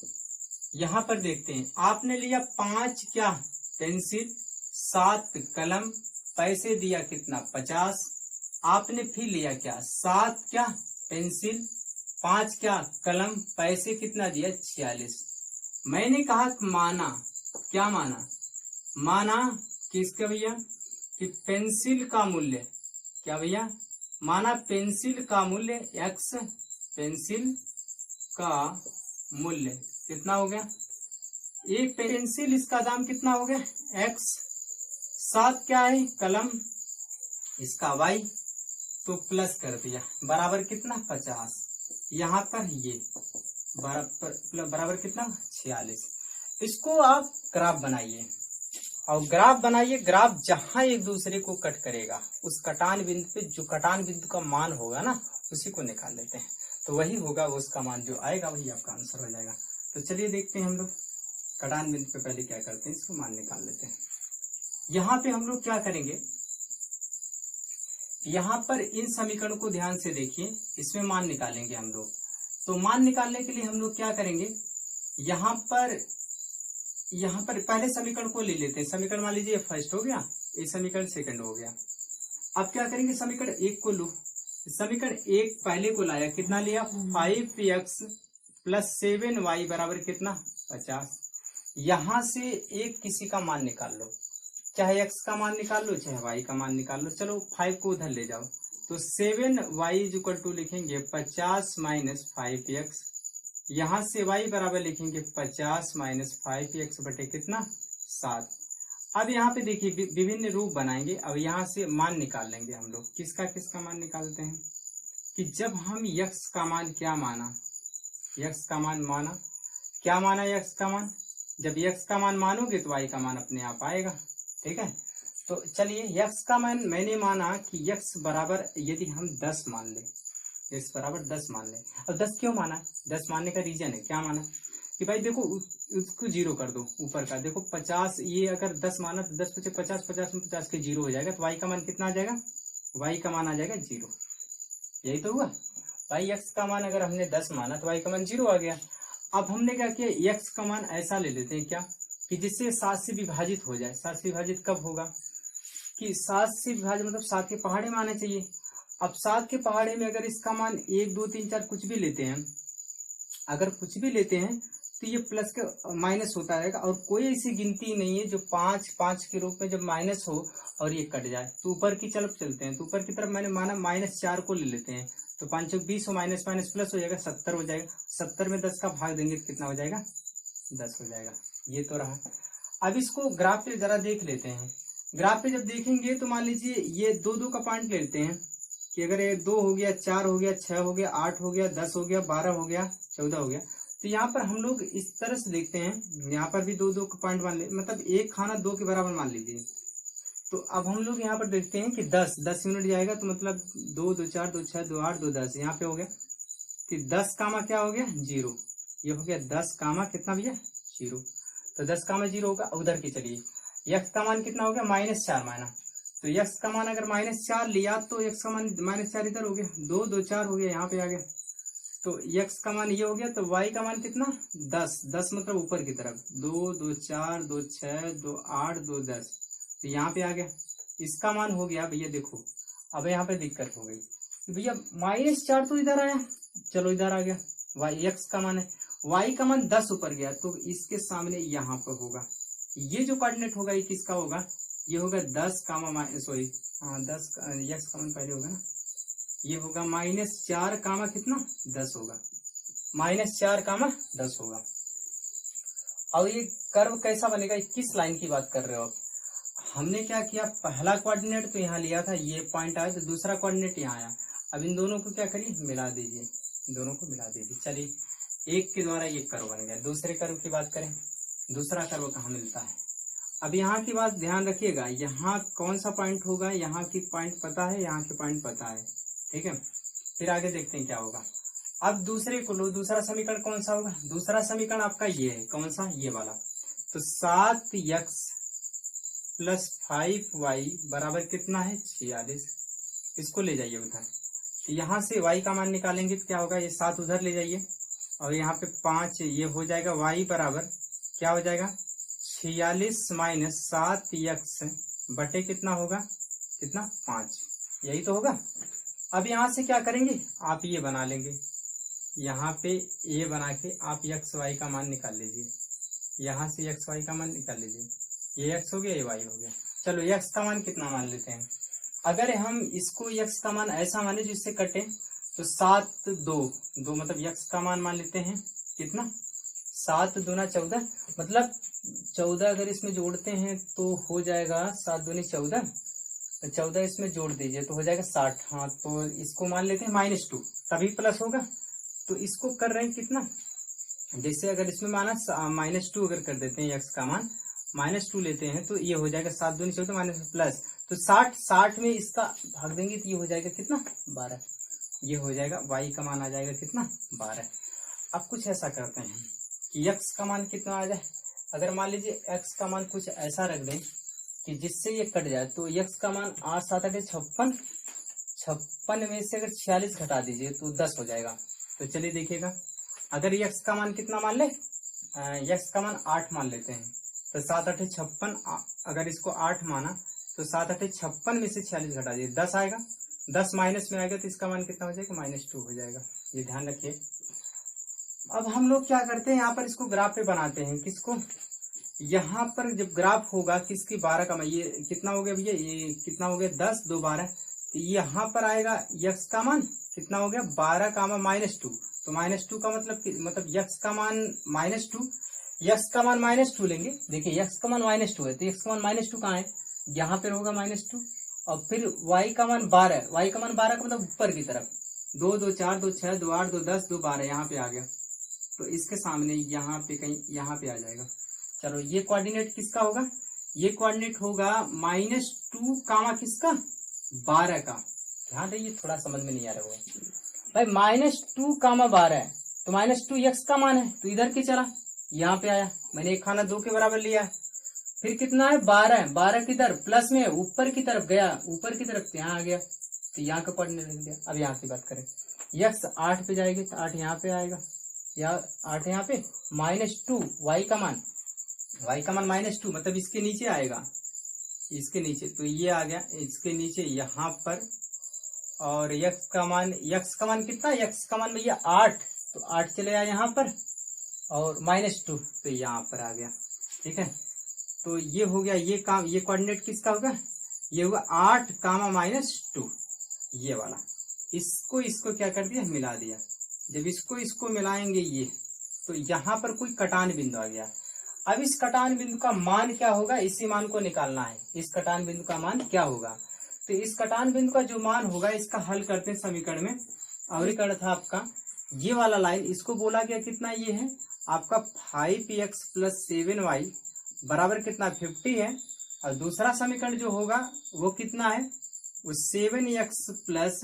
यहाँ पर देखते हैं, आपने लिया 5 क्या पेंसिल, 7 कलम, पैसे दिया कितना 50। आपने फिर लिया क्या 7 क्या पेंसिल, 5 क्या कलम, पैसे कितना दिया 46। मैंने कहा माना, क्या माना किसका भैया, कि पेंसिल का मूल्य, क्या भैया, माना पेंसिल का मूल्य x, पेंसिल का मूल्य कितना हो गया, एक पेंसिल, इसका दाम कितना हो गया x, 7 क्या है कलम, इसका y, तो प्लस कर दिया बराबर कितना 50। यहाँ पर ये बराबर कितना 46। इसको आप ग्राफ बनाइए, और ग्राफ बनाइए, ग्राफ जहां एक दूसरे को कट करेगा उस कटान बिंदु पे जो कटान बिंदु का मान होगा ना उसी को निकाल लेते हैं, तो वही होगा, उसका मान जो आएगा वही आपका आंसर हो जाएगा। तो चलिए देखते हैं हम लोग कटान बिंदु पे पहले क्या करते हैं, इसको मान निकाल लेते हैं। यहाँ पे हम लोग क्या करेंगे, यहाँ पर इन समीकरण को ध्यान से देखिए, इसमें मान निकालेंगे हम लोग। तो मान निकालने के लिए हम लोग क्या करेंगे, यहाँ पर पहले समीकरण को ले लेते हैं। समीकरण मान लीजिए फर्स्ट हो गया, ये समीकरण सेकंड हो गया। अब क्या करेंगे, समीकरण 1 को लो, समीकरण 1 पहले को लाया, कितना लिया 5x + 7y बराबर कितना 50। यहां से एक किसी का मान निकाल लो, चाहे x का मान निकाल लो चाहे y का मान निकाल लो। चलो 5 को उधर ले जाओ, तो 7y = लिखेंगे 50 - 5x, यहां से y बराबर लिखेंगे 50 - 5x बटे कितना 7। अब यहाँ पे देखिए विभिन्न रूप बनाएंगे। अब यहाँ से मान निकाल लेंगे हम लोग, किसका मान निकालते हैं, कि जब हम x का मान क्या माना, x का मान माना, क्या माना x का मान, जब x का मान मानोगे तो y का मान अपने आप आएगा, ठीक है। तो चलिए x का मान मैंने माना कि x बराबर, यदि हम 10 मान ले, x बराबर 10 मान ले। अब 10 क्यों माना, 10 मानने का रीजन है, क्या माना कि भाई देखो उसको 0 कर दो, ऊपर का देखो 50, ये अगर 10 माना तो 10 × 50 50 में 50 के 0 हो जाएगा, तो y का मान कितना आ जाएगा, y का मान आ जाएगा 0। यही तो हुआ भाई, x का मान अगर हमने 10 माना तो y का मान 0 आ गया। अब हमने क्या किया, x का मान ऐसा ले लेते हैं क्या, कि जिससे 7 से विभाजित हो जाए। 7 से विभाजित कब होगा, कि 7 से विभाजित मतलब 7 के पहाड़े में आना चाहिए। अब 7 के पहाड़े में अगर इसका मान 1 2 3 4 कुछ भी लेते हैं, अगर कुछ भी लेते हैं तो ये प्लस के माइनस होता रहेगा, और कोई ऐसी गिनती नहीं है जो 5 5 के रूप में जब माइनस हो और ये कट जाए। तो ऊपर की तरफ चलते हैं, तो ऊपर की तरफ मैंने माना -4 को ले लेते हैं, तो 5 × 20 माइनस माइनस प्लस हो जाएगा 70 हो जाएगा। 70 में 10 का भाग देंगे तो कितना हो जाएगा 10 हो जाएगा। ये तो रहा। अब इसको ग्राफ पे जरा देख लेते हैं। ग्राफ पे जब देखेंगे तो मान लीजिए ये 2 2 का पॉइंट लेते हैं, कि अगर ये 2 हो गया, 4 हो गया, 6 हो गया, 8 हो गया, 10 हो गया, 12 हो गया, 14 हो गया। तो यहाँ पर हम लोग इस तरह से देखते हैं, यहाँ पर भी 2 2 का पॉइंट मान ले, मतलब एक खाना 2 के बराबर मान लीजिए। तो अब हम लोग यहाँ पर देखते हैं कि 10 यूनिट जाएगा, तो मतलब 2 2 4 2 6 2 8 2 10, यहाँ पे हो गया कि 10 कामा क्या हो गया 0, ये हो गया 10 कामा कितना भैया 0। तो 10 कामा 0 होगा। उधर की चलिए x का मान कितना हो गया -4 माना, तो x का मान अगर -4 लिया तो x का मान -4 इधर हो गया, 2 2 4 हो गया, यहाँ पे आ गया। तो x का मान ये हो गया, तो y का मान कितना 10 मतलब ऊपर की तरफ 2 2 4 2 6 2 8 2 10, तो यहाँ पे आ गया। इसका मान हो गया भैया, देखो अब यहाँ पे दिक्कत हो गई भैया, -4 तो इधर आया, चलो इधर आ गया, x का मान है, y का मान 10 ऊपर गया, तो इसके सामने यहाँ पर होगा, ये जो कोऑर्डिनेट होगा ये किसका होगा, ये होगा 10 कामा सॉरी 10 x का मान पहले होगा ना, ये होगा -4 कामा कितना 10 होगा, -4 कामा 10 होगा। और ये कर्व कैसा बनेगा, किस लाइन की बात कर रहे हो आप। हमने क्या किया, पहला कोऑर्डिनेट तो यहाँ लिया था, ये पॉइंट आया, तो दूसरा कोऑर्डिनेट यहाँ आया। अब इन दोनों को क्या करिए, मिला दीजिए, इन दोनों को मिला दीजिए। चलिए एक के द्वारा ये कर्व बन गया। दूसरे कर्व की बात करें दूसरा कर्व कहाँ मिलता है। अब यहाँ की बात ध्यान रखिएगा, यहाँ कौन सा पॉइंट होगा, यहाँ की पॉइंट पता है, यहाँ की पॉइंट पता है, ठीक है। फिर आगे देखते हैं क्या होगा। अब दूसरे को लो, दूसरा समीकरण कौन सा होगा, दूसरा समीकरण आपका ये है, कौन सा, ये वाला। तो 7x + 5y बराबर कितना है, 46। इसको ले जाइए उधर, यहाँ से y का मान निकालेंगे तो क्या होगा, ये 7 उधर ले जाइए और यहाँ पे 5 ये हो जाएगा, y बराबर क्या हो जाएगा, 46 - 7x बटे कितना होगा, कितना, 5, यही तो होगा। अब यहाँ से क्या करेंगे, आप ये बना लेंगे, यहाँ पे ये बना के आप x y का मान निकाल लीजिए, यहाँ से x y का मान निकाल लीजिए, ये x हो गया, ये y हो गया। चलो x का मान कितना मान लेते हैं, अगर हम इसको x का मान ऐसा माने जिससे कटे तो 7 2 मतलब x का मान लेते हैं कितना, 7 दूना 14, मतलब 14 अगर इसमें जोड़ते हैं तो हो जाएगा 7 दूनी 14, 14 इसमें जोड़ दीजिए तो हो जाएगा 60। हाँ तो इसको मान लेते हैं -2, तभी प्लस होगा। तो इसको कर रहे हैं कितना, जैसे अगर इसमें माना -2 अगर कर देते हैं x का मान -2 लेते हैं तो ये हो जाएगा 7 दूनी 14 माइनस प्लस, तो 60 में इसका भाग देंगे तो ये हो जाएगा कितना, 12, ये हो जाएगा y का मान आ जाएगा कितना, 12। अब कुछ ऐसा करते हैं कि x का मान कितना आ जाए, अगर मान लीजिए x का मान कुछ ऐसा रख दें कि जिससे ये कट जाए, तो x का मान 8 7 8 56, 56 में से अगर 46 घटा दीजिए तो 10 हो जाएगा। तो चलिए देखिएगा, अगर x का मान कितना मान ले, x का मान 8 मान लेते हैं, तो 7 8 56, अगर इसको 8 माना तो 7 8 56 में से 46 घटा दिए 10 आएगा, 10 माइनस में आएगा तो इसका मान कितना हो जाएगा, -2 हो जाएगा, ये ध्यान रखिए। अब हम लोग क्या करते हैं, यहाँ पर इसको ग्राफ पे बनाते हैं, किसको, यहाँ पर जब ग्राफ होगा किसकी 12 का, ये कितना हो गया भैया, ये कितना हो गया 10 2 12, तो यहाँ पर आएगा x का मान कितना हो गया 12 का -2, तो -2 का मतलब x का मान -2, x का मान -2 लेंगे, देखिए x का मान -2 है तो x का मान -2 कहाँ है, यहाँ पर होगा -2, और फिर y का मान 12, y का मान 12 का मतलब ऊपर की तरफ, 2 2 4 2 6 2 8 2 10 2 12 यहाँ पे आ गया, तो इसके सामने यहाँ पे कहीं यहाँ पे आ जाएगा। चलो ये कोऑर्डिनेट किसका होगा, ये कोऑर्डिनेट होगा -2 कामा किसका, 12 का। ध्यान रहिए, थोड़ा समझ में नहीं आ रहा होगा भाई, -2 कामा 12 है तो -2 x का मान है, तो इधर के चला, यहाँ पे आया, मैंने एक खाना 2 के बराबर लिया है, फिर कितना है 12, 12 किधर प्लस में ऊपर की तरफ गया, ऊपर की तरफ यहाँ आ गया, तो यहाँ का कोऑर्डिनेट लिख दिया। अब यहाँ की बात करें, x 8 पे जाएगी तो 8 यहाँ पे आएगा, या 8 यहाँ पे, -2 y का मान -2 मतलब इसके नीचे आएगा, इसके नीचे, तो ये आ गया इसके नीचे यहाँ पर, और x का मान कितना, x का मान भैया 8, तो 8 चले आया यहाँ पर, और -2 तो यहाँ पर आ गया, ठीक है। तो ये हो गया, ये कोऑर्डिनेट किसका होगा, ये होगा 8 कामा -2, ये वाला, इसको क्या कर दिया, मिला दिया। जब इसको मिलाएंगे ये, तो यहाँ पर कोई कटान बिंदु आ गया। अब इस कटान बिंदु का मान क्या होगा, इसी मान को निकालना है, इस कटान बिंदु का मान क्या होगा। तो इस कटान बिंदु का जो मान होगा इसका हल करते हैं समीकरण में, और एक था आपका ये वाला लाइन, इसको बोला गया कितना, ये है आपका 5x + 7y बराबर कितना 50 है, और दूसरा समीकरण जो होगा वो कितना है, वो 7x +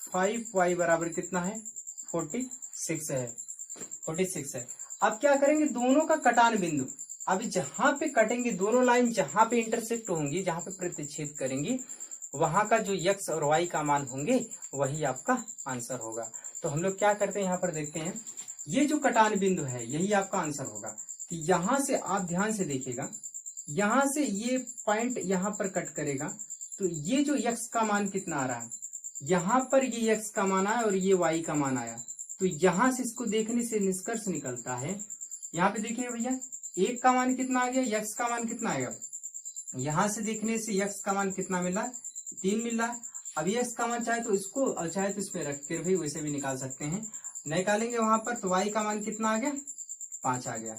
5y बराबर कितना है 46 है, 46 है। अब क्या करेंगे, दोनों का कटान बिंदु, अभी जहां पे कटेंगे दोनों लाइन, जहां पे इंटरसेक्ट होंगी, जहां पे प्रतिच्छेद करेंगी, वहां का जो x और y का मान होंगे वही आपका आंसर होगा। तो हम लोग क्या करते हैं, यहाँ पर देखते हैं, ये जो कटान बिंदु है यही आपका आंसर होगा। तो यहां से आप ध्यान से देखिएगा, यहां से ये पॉइंट यहां पर कट करेगा, तो ये जो x का मान कितना आ रहा है, यहाँ पर ये x का मान आया और ये y का मान आया, तो यहां से इसको देखने से निष्कर्ष निकलता है, यहाँ पे देखिए भैया, एक का मान कितना आ गया, x का मान कितना आएगा, यहां से देखने से x का मान कितना मिल रहा है, 3 मिल रहा है। अब x का मान चाहे तो इसको और चाहे तो इसमें रख कर भी वैसे भी निकाल सकते हैं, निकालेंगे वहां पर, तो y का मान कितना आ गया, 5 आ गया,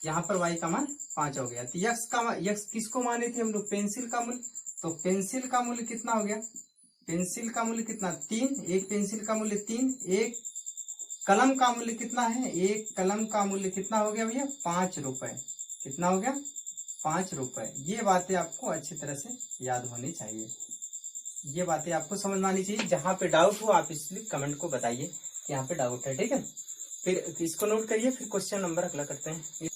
यहाँ पर y का मान 5 हो गया। तो x किसको माने थे हम लोग, पेंसिल का मूल्य, तो पेंसिल का मूल्य कितना हो गया, पेंसिल का मूल्य कितना 3, एक पेंसिल का मूल्य 3, एक कलम का मूल्य कितना है, एक कलम का मूल्य कितना हो गया भैया 5 रुपए, कितना हो गया 5 रुपए। ये बातें आपको अच्छी तरह से याद होनी चाहिए, ये बातें आपको समझ में आनी चाहिए। जहां पे डाउट हो आप इसलिए कमेंट को बताइए कि यहाँ पे डाउट है, ठीक है। फिर इसको नोट करिए, फिर क्वेश्चन नंबर अगला करते हैं।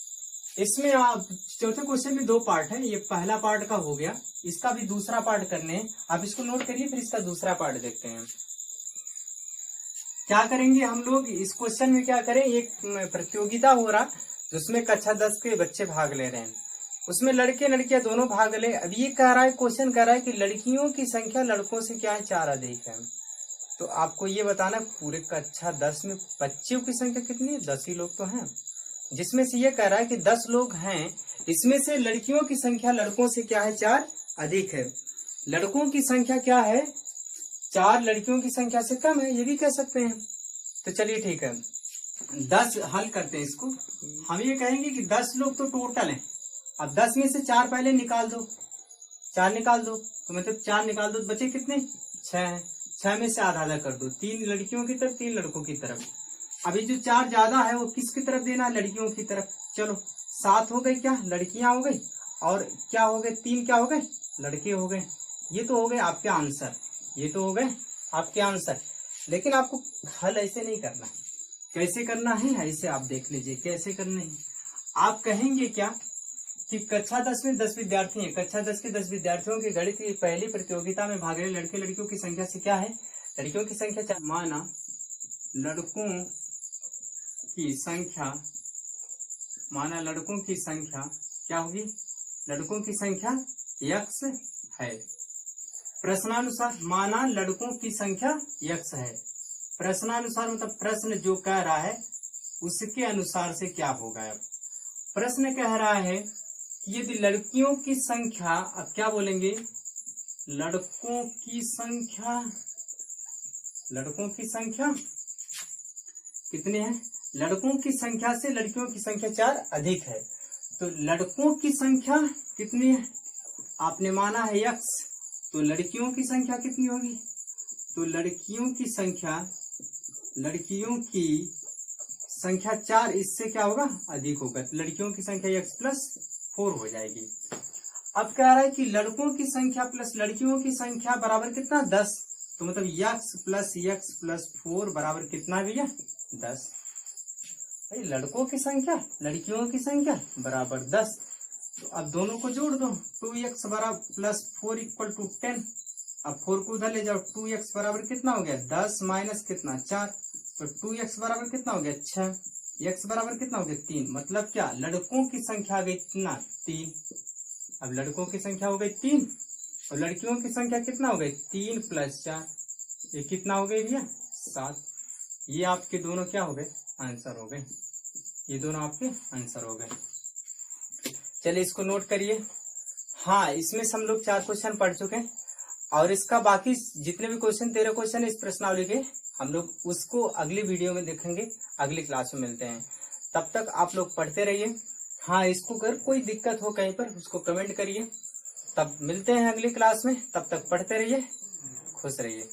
इसमें आप चौथे क्वेश्चन में 2 पार्ट है, ये पहला पार्ट का हो गया, इसका भी दूसरा पार्ट करने हैं। आप इसको नोट करिए, फिर इसका दूसरा पार्ट देखते हैं। क्या करेंगे हम लोग इस क्वेश्चन में, क्या करें, एक प्रतियोगिता हो रहा जिसमें कक्षा 10 के बच्चे भाग ले रहे हैं, उसमें लड़के लड़कियां दोनों भाग ले। अब ये कह रहा है, क्वेश्चन कह रहा है कि लड़कियों की संख्या लड़कों से क्या है 4 अधिक है। तो आपको ये बताना पूरे कक्षा 10 में बच्चों की संख्या कितनी है, 10 ही लोग तो हैं, जिसमें से ये कह रहा है कि 10 लोग हैं, इसमें से लड़कियों की संख्या लड़कों से क्या है 4 अधिक है। लड़कों की संख्या क्या है 4 लड़कियों की संख्या से कम है, ये भी कह सकते हैं। तो चलिए ठीक है, 10 हल करते हैं इसको। हम ये कहेंगे कि 10 लोग तो टोटल हैं। अब 10 में से 4 पहले निकाल दो, 4 निकाल दो, तो मतलब 4 निकाल दो, बचे कितने 6 हैं। 6 में से आधा आधा कर दो, 3 लड़कियों की तरफ 3 लड़कों की तरफ। अभी जो 4 ज्यादा है वो किसकी तरफ देना है, लड़कियों की तरफ। चलो 7 हो गई क्या, लड़कियां हो गई, और क्या हो गए 3 क्या हो गए, लड़के हो गए। ये तो हो गए आपके आंसर, ये तो हो गए आपके आंसर। लेकिन आपको हल ऐसे नहीं करना है, कैसे करना है ऐसे आप देख लीजिए कैसे करने हैं। आप कहेंगे क्या कि कक्षा 10 में 10 विद्यार्थी हैं, कक्षा 10 के 10 विद्यार्थियों की गणित की पहली प्रतियोगिता में भाग रहे लड़के लड़कियों की संख्या से क्या है, लड़कियों की संख्या 4। माना लड़कों की संख्या, माना लड़कों की संख्या क्या होगी, लड़कों की संख्या x है। प्रश्नानुसार माना लड़कों की संख्या x है, प्रश्नानुसार मतलब प्रश्न जो कह रहा है उसके अनुसार से क्या होगा। अब प्रश्न कह रहा है कि यदि लड़कियों की संख्या, अब क्या बोलेंगे, लड़कों की संख्या, लड़कों की संख्या कितनी है, लड़कों की संख्या से लड़कियों की संख्या 4 अधिक है। तो लड़कों की संख्या कितनी है, आपने माना है x, तो लड़कियों की संख्या कितनी होगी, तो लड़कियों की संख्या 4 इससे क्या होगा अधिक होगा, तो लड़कियों की संख्या x+4 हो जाएगी। अब कह रहा है कि लड़कों की संख्या प्लस लड़कियों की संख्या बराबर कितना 10, तो मतलब x+4 बराबर कितना भैया 10। भाई लड़कों की संख्या लड़कियों की संख्या बराबर 10, तो अब दोनों को जोड़ दो, 2x बराबर +4 = 10। अब 4 को उधर ले जाओ, 2x बराबर कितना हो गया 10 माइनस कितना 4, तो 2x बराबर कितना हो गया 6, x बराबर कितना हो गया 3। मतलब क्या, लड़कों की संख्या आ गई कितना 3। अब लड़कों की संख्या हो गई 3 और लड़कियों की संख्या कितना हो गई 3 + 4, ये कितना हो गई भैया 7। ये आपके दोनों क्या हो गए आंसर हो गए, ये दोनों आपके आंसर हो गए। चलिए इसको नोट करिए। हाँ, इसमें से हम लोग 4 क्वेश्चन पढ़ चुके हैं और इसका बाकी जितने भी क्वेश्चन 13 क्वेश्चन इस प्रश्नावली के हम लोग उसको अगली वीडियो में देखेंगे, अगली क्लास में मिलते हैं। तब तक आप लोग पढ़ते रहिए। हाँ, इसको अगर कोई दिक्कत हो कहीं पर उसको कमेंट करिए। तब मिलते हैं अगली क्लास में, तब तक पढ़ते रहिए, खुश रहिए।